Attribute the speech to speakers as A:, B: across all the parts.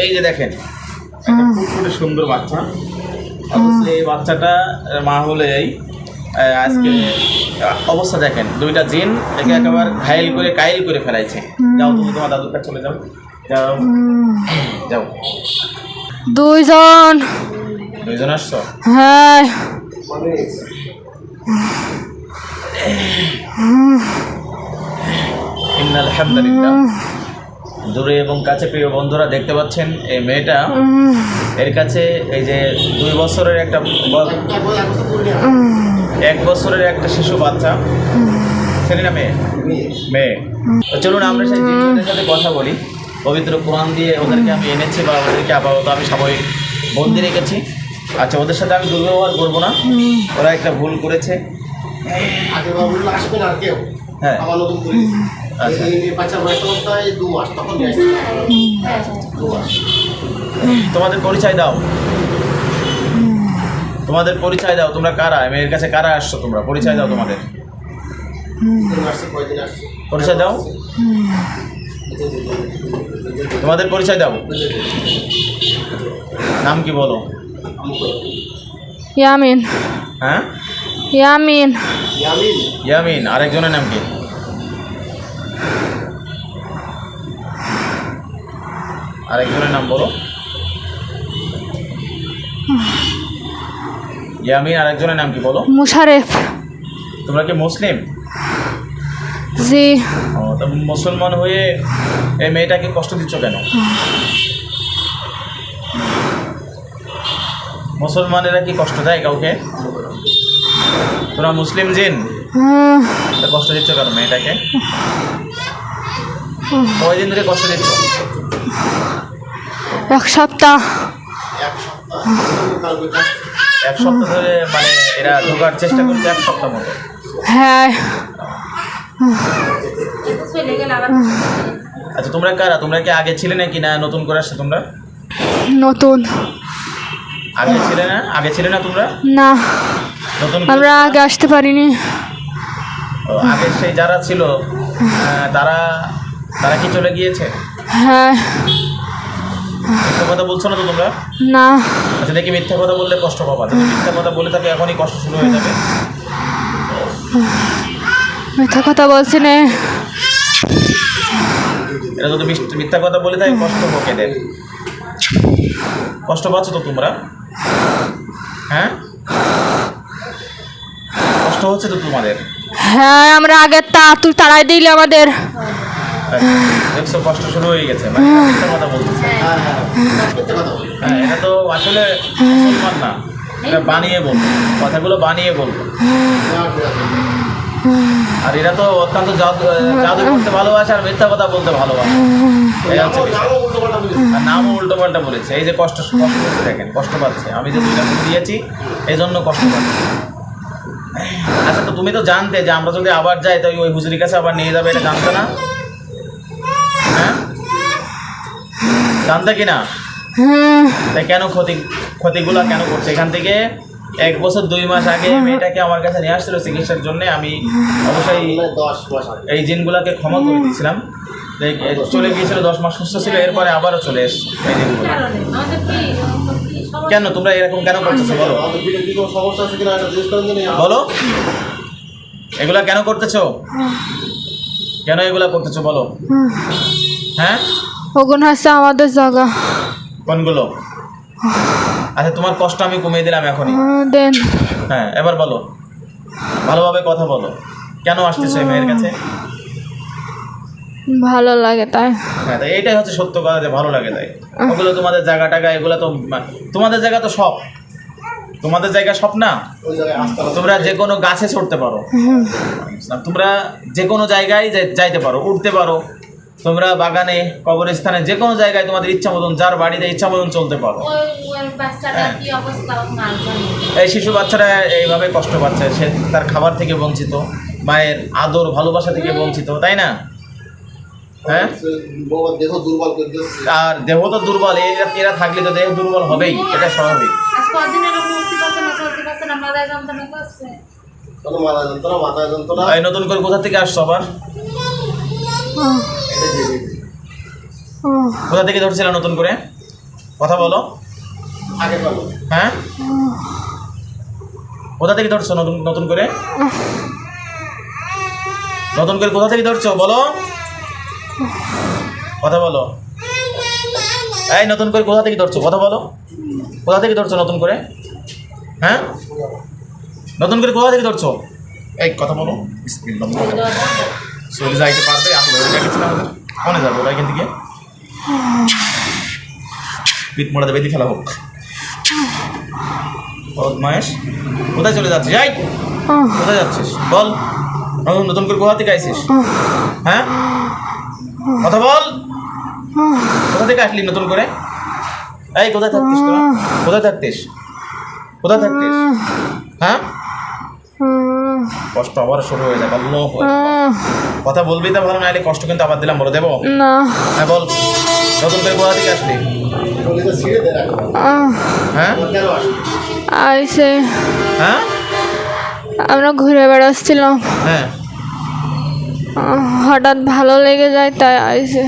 A: এই যে দেখেন একটা ফুটফুটে সুন্দর বাচ্চা। অবশ্যই এই বাচ্চাটা মা হলে আজকে অবস্থা দেখেন, দুইটা জিন একে একেবারে কাইল করে ফেলাইছে। যাও তুমি তোমার দাদুর কাছে চলে যাও, যাও যাও।
B: দুইজন
A: আসছো?
B: হ্যাঁ।
A: ইন্নাল হামদুলিল্লাহ। দূরে এবং কাছে প্রিয় বন্ধুরা দেখতে পাচ্ছেন এই মেয়েটা, এর কাছে এই যে 2 বছরের একটা 1 বছরের একটা শিশু বাচ্চা, ছেলে না মেয়ে? মেয়ে। চলুন আমরা সেই জিনদের সাথে কথা বলি। পবিত্র কোরআন দিয়ে ওদেরকে আমি এনেছি বা ওদেরকে আপাতত আমি স্বাভাবিক বন্দি রেখেছি। আচ্ছা, ওদের সাথে আমি দুর্ব্যবহার করবো না, ওরা একটা ভুল করেছে। হ্যাঁ, তোমাদের পরিচয় দাও, তোমাদের পরিচয় দাও। তোমরা কারা? মেয়ের কাছে কারা আসছো তোমরা? পরিচয় দাও তোমাদের, পরিচয় দাও, তোমাদের পরিচয় দাও। নাম কি বলো?
B: ইয়ামিন।
A: হ্যাঁ,
B: ইয়ামিন।
A: ইয়ামিন। আরেকজনের নাম কি? আরেকজনের নাম বলো। ইয়ামিন, আরেকজনের নাম কি বলো?
B: মুশারেফ।
A: তোমরা কি মুসলিম?
B: জি।
A: ও, তা মুসলমান হয়ে এই মেয়েটাকে কষ্ট দিচ্ছ কেন? মুসলমানেরা কি কষ্ট দেয় কাউকে? তোমরা মুসলিম জিন, তা কষ্ট দিচ্ছ কেন মেয়েটাকে? কয়দিন ধরে কষ্ট দিচ্ছ?
B: 1 সপ্তাহ।
A: 1 সপ্তাহ ধরে, মানে এরা ঢোকার চেষ্টা করছে 1 সপ্তাহ মতো?
B: হ্যাঁ।
A: আচ্ছা, তোমরা কারা? তোমরা কি আগে ছিলে নাকি না নতুন করে আসছো তোমরা?
B: নতুন।
A: আগে ছিলে না? আগে ছিলে না তোমরা?
B: না,
A: নতুন
B: আমরা আগে আসতে পারিনি।
A: আগে সেই যারা ছিল তারা তারা কি চলে গিয়েছে?
B: হ্যাঁ।
A: মিথ্যা কথা বলছো না তো তোমরা?
B: না।
A: আচ্ছা, দেখি মিথ্যা কথা বললে কষ্ট পাবা। যদি মিথ্যা কথা বলে থাকে এখনই কষ্ট শুরু হয়ে যাবে।
B: মিথ্যা কথা বলছি না।
A: এটা যদি মিথ্যা কথা বলে থাকে কষ্ট হোক এদের। কষ্ট পাচ্ছ তো তোমরা? হ্যাঁ, কষ্ট হচ্ছে তো তোমাদের?
B: হ্যাঁ, আমরা আগের তুই তাড়াই দিলে আমাদের।
A: দেখছো, কষ্ট শুরু হয়ে গেছে। মানে মিথ্যা কথা বলতেছে। হ্যাঁ, এটা তো আসলে মুসলমান না, এটা বানিয়ে বলবো, কথাগুলো বানিয়ে বলবো। আর এরা তো অত্যন্ত জাদু করতে ভালোবাসে আর মিথ্যা কথা বলতে ভালোবাসে। এই হচ্ছে বিষয়। আর নামও উল্টো পাল্টা বলেছে। এই যে কষ্ট করতে দেখেন, কষ্ট পাচ্ছে। আমি যে 2টা ফুল দিয়েছি এই জন্য কষ্ট পাচ্ছে। আচ্ছা, তো তুমি তো জানতে যে আমরা যদি আবার যাই তো ওই হুজুরির কাছে আবার নিয়ে যাবে, এটা জানতে না? হ্যাঁ, জানতে কি না? তাই কেন ক্ষতিগুলো কেন করছে? এখান থেকে 1 বছর 2 মাস আগে মেয়েটাকে আমার কাছে নিয়ে আসছিল চিকিৎসার জন্য। আমি অবশ্যই এই জিনগুলোকে ক্ষমা করে দিয়েছিলাম। চলে গিয়েছিল, 10 মাস সুস্থ ছিল, এরপরে আবারও চলে এসছে এই জিনগুলো। কেন তোমরা এরকম কেন করতেছো বলো? বলো, এগুলা কেন করতেছো? কেন এগুলা করতেছো বলো? হ্যাঁ,
B: ওগুন হচ্ছে আমাদের জায়গা।
A: কোনগুলো? আচ্ছা, তোমার কষ্ট আমি কমিয়ে দিলাম এখনই।
B: দেন।
A: হ্যাঁ, এবার বলো, ভালোভাবে কথা বলো। কেন আসতেছো এই মেয়ের কাছে?
B: ভালো লাগে তাই।
A: হ্যাঁ, তাই এইটাই হচ্ছে সত্য কথা, যে ভালো লাগে তাই। ওগুলো তোমাদের জায়গা টাকা, এগুলো তো তোমাদের জায়গা তো সব, তোমাদের জায়গা সব না। তোমরা যে কোনো গাছে চড়তে পারো, তোমরা যে কোনো জায়গায় যাইতে পারো, উঠতে পারো। তোমরা বাগানে, কবরস্থানে, যে কোনো জায়গায় তোমাদের ইচ্ছা মতন, যার বাড়িতে ইচ্ছা মতন চলতে পারো। এই শিশু বাচ্চারা এইভাবে কষ্ট পাচ্ছে। সে তার খাবার থেকে বঞ্চিত, মায়ের আদর ভালোবাসা থেকে বঞ্চিত, তাই না? হ্যাঁ, আর দেহ তো দুর্বল। এরা থাকলে তো দেহ দুর্বল হবেই, এটা স্বাভাবিক। নতুন করে কোথা থেকে আসছো আবার? কোথা থেকে ধরছিল নতুন করে? কথা বলো। হ্যাঁ, কোথা থেকে ধরছো নতুন নতুন করে? নতুন করে কোথা থেকে ধরছো বলো, কথা বলো। এই নতুন করে কোথা থেকে ধরছো কথা বলো, কোথা থেকে ধরছো নতুন করে? হ্যাঁ, নতুন করে কোথা থেকে ধরছো? এই কথা বলো। বিসমিল্লাহ। চলে যাইতে পারবে এখন কিছু না মনে যাবো ওরা এখান থেকে পিঠ মোড়াতে বেঁধে ফেলা হোক। বদমায়েশ, কোথায় চলে যাচ্ছিস? যাই, কোথায় যাচ্ছিস বল? নতুন করে কোথা থেকে আইসিস? হ্যাঁ, কথা বল। কোথা থেকে আসলি নতুন করে? এই কোথায় থাকতিস তোরা? কোথায় থাকতিস? কোথায় থাকতিস? হ্যাঁ, কষ্ট আবার শুরু হয়ে যাবে। আল্লাহু আকবার। কথা বলবি তা ভালো, নাইলে কষ্ট কিন্তু আবার দিলাম, বলে দেবো
B: না।
A: হ্যাঁ বল, নতুন করে কোথা থেকে আসলি? হ্যাঁ
B: আইসে
A: হ্যাঁ
B: আমরা ঘুরে বেড়াচ্ছিলাম,
A: হ্যাঁ,
B: হঠাৎ ভালো লেগে যায় তাই আইসে।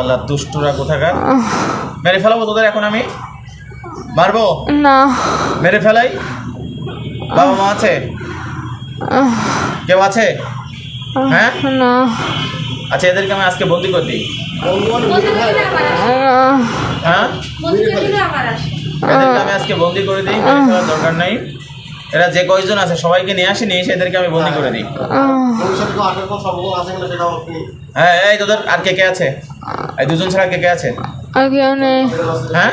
A: আল্লাহ দুষ্টুরা কোথাকার, মেরে ফেলাবো তোদের এখন আমি, মারবো?
B: না।
A: মেরে ফেলাই? বাবা মা আছে? কেউ আছে? হ্যাঁ,
B: না।
A: আচ্ছা এদেরকে আমি আজকে বন্দি করে দিই। হ্যাঁ, এদেরকে আমি আজকে বন্দি করে দিই, মেরে ফেলার দরকার নাই। এরা যে কয়জন আছে সবাইকে নিয়ে আসি, নিয়ে এসে এদেরকে আমি বন্দি করে দিই। হ্যাঁ, এই তোদের আর কে কে আছে? এই দুজন ছাড়া কে কে আছে?
B: আর কেউ নেই,
A: হ্যাঁ,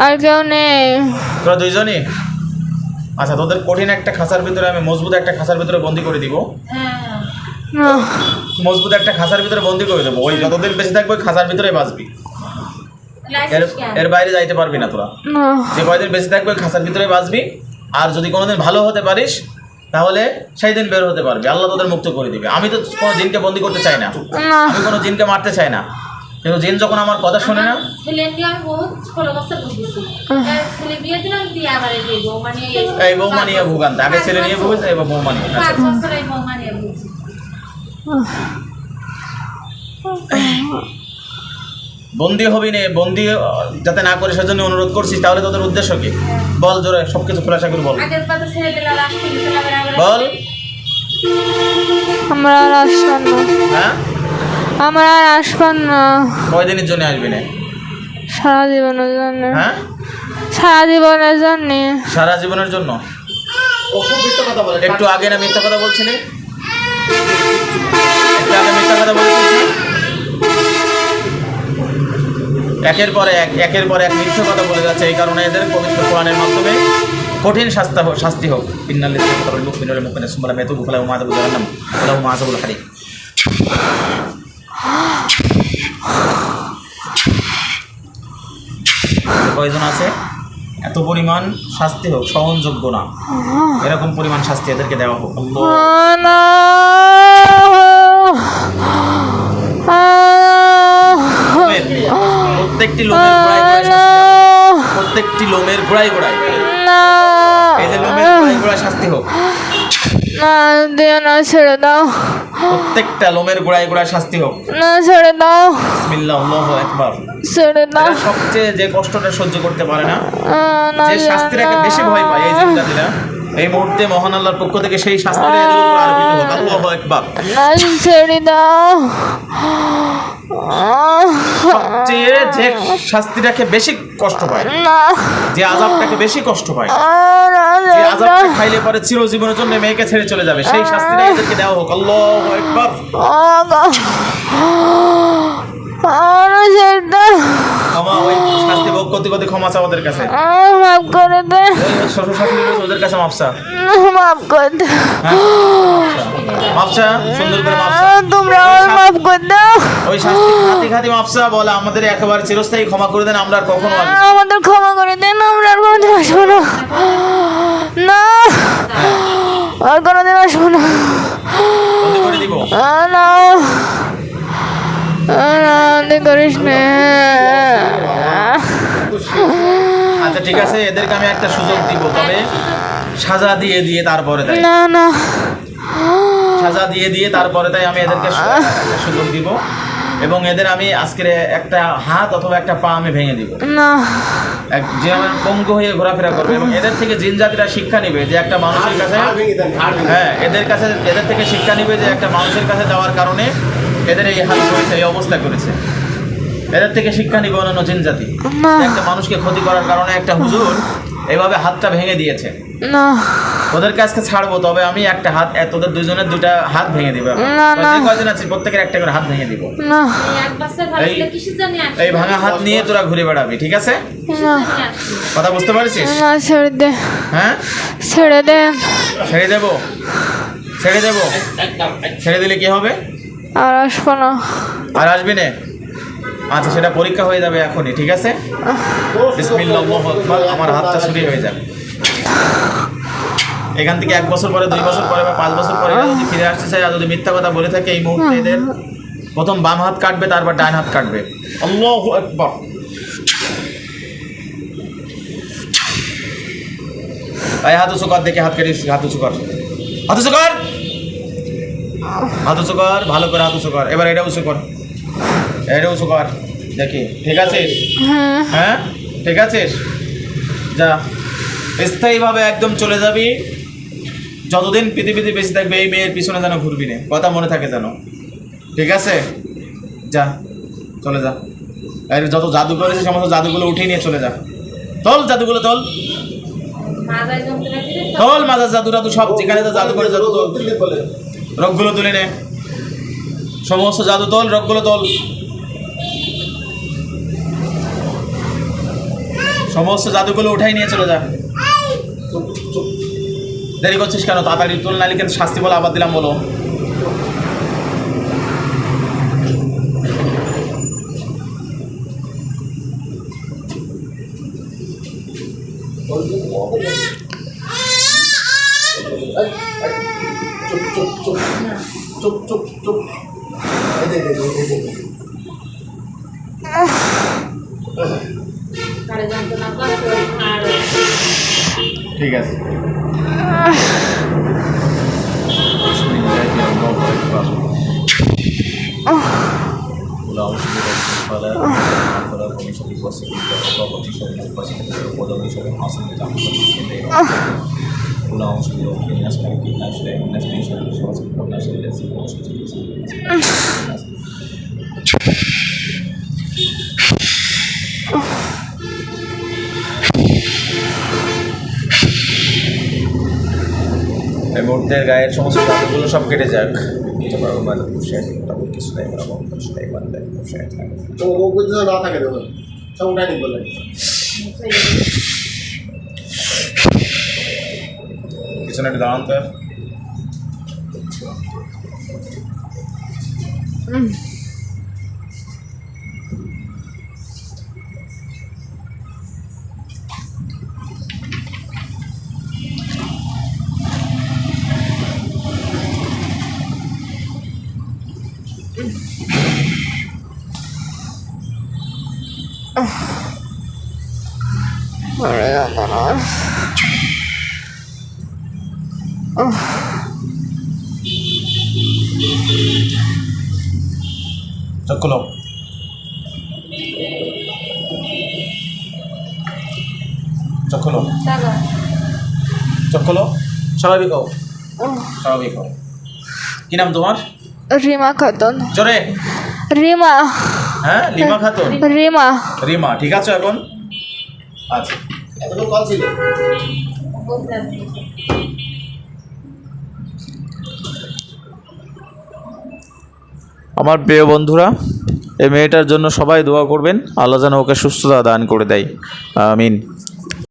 B: আর কেউ নেই।
A: তোরা দুইজনই? আচ্ছা, তোদের কঠিন একটা খাঁচার ভিতরে আমি মজবুত একটা খাঁচার ভিতরে বন্দি করে দিব।
B: না।
A: মজবুত একটা খাঁচার ভিতরে বন্দি করে দেবো, ওই যতদিন বেঁচে থাকবে ওই খাঁচার ভিতরে বাঁচবি, এর বাইরে যাইতে পারবি না তোরা।
B: না।
A: যে কয়দিন বেঁচে থাকবে ওই খাঁচার ভিতরে বাঁচবি, আর যদি কোনোদিন ভালো হতে পারিস তাহলে সেই দিন বের হতে পারবি, আল্লাহ তোদের মুক্ত করে দিবে। আমি তো কোনো জিনকে বন্দি করতে চাই না,
B: না।
A: আমি কোনো জিনকে মারতে চাই না, কিন্তু জিন যখন আমার কথা শোনে না। এই বৌমা নিয়ে ভুগান, আগে ছেলে নিয়ে ভুগেছে, এবার বৌমা নিয়ে। বন্দি হবি নে, বন্দি যাতে না করি সেজন্য অনুরোধ করছিস, তাহলে তোদের উদ্দেশ্য কি বল? জোরে সবকিছু খোলাসা করে বল, বল।
B: আমরা আর আসবেন না,
A: হ্যাঁ,
B: আমরা আর আসবেন না।
A: কয়দিনের জন্য আসবি না?
B: সারা জীবনের জন্য।
A: হ্যাঁ,
B: সারা জীবনের জন্য।
A: সারা জীবনের জন্য? একটু আগে না মিথ্যা কথা বলছিলি? একটু আগে মিথ্যা কথা বলছিস না? একের পর এক মিথ্যা কথা বলে যাচ্ছে, এই কারণে এদের পবিত্র কোরআনের মাধ্যমে কঠিন শাস্তি হোক। কয়জন আছে? এত পরিমাণ শাস্তি হোক, সহনযোগ্য না, এরকম পরিমাণ শাস্তি এদেরকে দেওয়া হোক। প্রত্যেকটি লোমের গোড়ায় গোড়ায় শাস্তি হোক, প্রত্যেকটি লোমের গোড়ায় গোড়ায়, এই যে লোমের গোড়ায় গোড়ায় শাস্তি হোক।
B: না দিও না, ছেড়ে দাও।
A: প্রত্যেকটা লোমের গোড়ায় গোড়ায় শাস্তি হোক।
B: না, ছেড়ে দাও।
A: বিসমিল্লাহ, আল্লাহু আকবার।
B: ছেড়ে দাও।
A: এরা সবচেয়ে যে কষ্টটা সহ্য করতে পারে না,
B: না,
A: যে শাস্তিটাকে বেশি ভয় পায়, এই জিন্দাতিরা, এই মুহূর্তে মহান আল্লাহর পক্ষ থেকে সেই শাস্তিটা এদের উপর আরোপিত হোক। আল্লাহু আকবার।
B: না, ছেড়ে দাও।
A: সবচেয়ে যে শাস্তিটাকে বেশি কষ্ট পায়,
B: না,
A: যে আযাবটাকে বেশি কষ্ট পায়, যে আযাবটা খাইলে পরে চিরজীবনের জন্য মেয়েকে ছেড়ে চলে যাবে, সেই শাস্তিটা এদেরকে দেওয়া হোক। আল্লাহু আকবার। ক্ষমা, ওই শাস্তি ভোগ করতে করতে ক্ষমা চা ওদের কাছে,
B: মাফ করে দে।
A: ওই শ্বশুর শাশুড়ি রয়েছে, ওদের কাছে মাফ চা।
B: মাফ করে দে।
A: মাফ চা, সুন্দর করে মাফ চা।
B: তোমরা আমার মাফ করে দাও।
A: ওই শাস্তি খাতি খাতি মাফ চা, বলে আমাদের একেবারে চিরস্থায়ী ক্ষমা করে দেন, আমরা আর কখনো আসবো না।
B: আমাদের ক্ষমা করে দেন, আমরা আর কোনোদিন আসবো না। না, আর কোনোদিন আসবো না।
A: বন্দি করে দিব।
B: না, না, করিস না।
A: আচ্ছা ঠিক আছে, এদেরকে আমি একটা সুযোগ দিব, তবে সাজা দিয়ে দিয়ে তারপরে তাই,
B: না, না,
A: সাজা দিয়ে দিয়ে তারপরে তাই আমি এদেরকে একটা সুযোগ দিব। এবং এদের আমি আজকের একটা হাত অথবা একটা পা আমি ভেঙে দিব।
B: না
A: যে আমার পঙ্গু হয়ে ঘোরাফেরা করবে এবং এদের থেকে জিন জাতিরা শিক্ষা নিবে যে একটা মানুষের কাছে, হ্যাঁ এদের থেকে শিক্ষা নিবে যে একটা মানুষের কাছে যাওয়ার কারণে এদের এই হাল করেছে, এই অবস্থা করেছে। এদের থেকে শিক্ষা নিবে অন্যান্য জিন জাতি।
B: না
A: একটা মানুষকে ক্ষতি করার কারণে একটা হুজুর এইভাবে হাতটা ভেঙে দিয়েছে।
B: না
A: ওদেরকে আজকে ছাড়বো, তবে আমি একটা হাত, তোদের দুজনের দুটা হাত ভেঙে দিব।
B: না, না।
A: যে কয়জন আছি প্রত্যেকের একটা করে হাত ভেঙে দিব।
B: না
A: এই ভাঙা হাত নিয়ে তোরা ঘুরে বেড়াবি, ঠিক আছে?
B: না
A: কথা বুঝতে পারছিস?
B: না ছেড়ে দে,
A: হ্যাঁ
B: ছেড়ে দে।
A: ছেড়ে দেবো, ছেড়ে দেবো। ছেড়ে দিলে কি হবে?
B: আর আসবো না।
A: আর আসবি না? আচ্ছা, সেটা পরীক্ষা হয়ে যাবে এখনই, ঠিক আছে? বিসমিল্লাহ, আল্লাহু আকবার। আমার হাতটা ছুরি হয়ে যাবে। এখান থেকে 1 বছর পরে, 2 বছর পরে বা 5 বছর পরে এরা যদি ফিরে আসতে চায় আর যদি মিথ্যা কথা বলে থাকে, এই মুহূর্তে এদের প্রথম বাম হাত কাটবে, তারপর ডান হাত কাটবে। আল্লাহু আকবার। এই হাত উঁচু কর, দেখে হাত কেটে, হাত উঁচু কর, হাত উঁচু কর, হাত উঁচু কর, ভালো করে হাত উঁচু কর। এবার এটা উঁচু কর, এটা উঁচু কর, দেখি ঠিক আছিস? হ্যাঁ ঠিক আছিস? যা, স্থায়ীভাবে একদম চলে যাবি। যতদিন পৃথিবীতে বেঁচে থাকবে এই মেয়ের পিছনে যেন ঘুরবি না, কথা মনে থাকে যেন, ঠিক আছে? যা, চলে যা। আর যত জাদু করেছে সমস্ত জাদুগুলো উঠিয়ে নিয়ে চলে যা। তোল জাদুগুলো, তোল তোল, মাজার জাদু টাদু সব, যেখানে তো জাদু করে জাদু তোল, রোগগুলো তুলে নে, সমস্ত জাদু তোল, রোগগুলো তোল, সমস্ত জাদুগুলো উঠাই নিয়ে চলে যা। দেরি করছিস কেন? তাড়াতাড়ি তোল, নাহলে কিন্তু শাস্তি বলে আবার দিলাম, বলো। ঠিক আছে। এই মুহূর্তের গায়ের সমস্ত দাঁতগুলো সব কেটে যাক। পিছনে একটু দাঁড়ান তো। চোখ খোলো, চোখ খোলো, চোখ খোলো। স্বাভাবিক হও, স্বাভাবিক হও। কি নাম তোমার?
B: রিমা খাতুন।
A: জোরে।
B: রিমা।
A: হ্যাঁ, লিমা খাতুন।
B: রিমা।
A: রিমা, ঠিক আছে এখন? আচ্ছা, এতটুকু কল ছিল। আমার প্রিয় বন্ধুরা, এই মেয়েটার জন্য সবাই দোয়া করবেন, আল্লাহ যেন ওকে সুস্থতা দান করে দেয়, আমিন।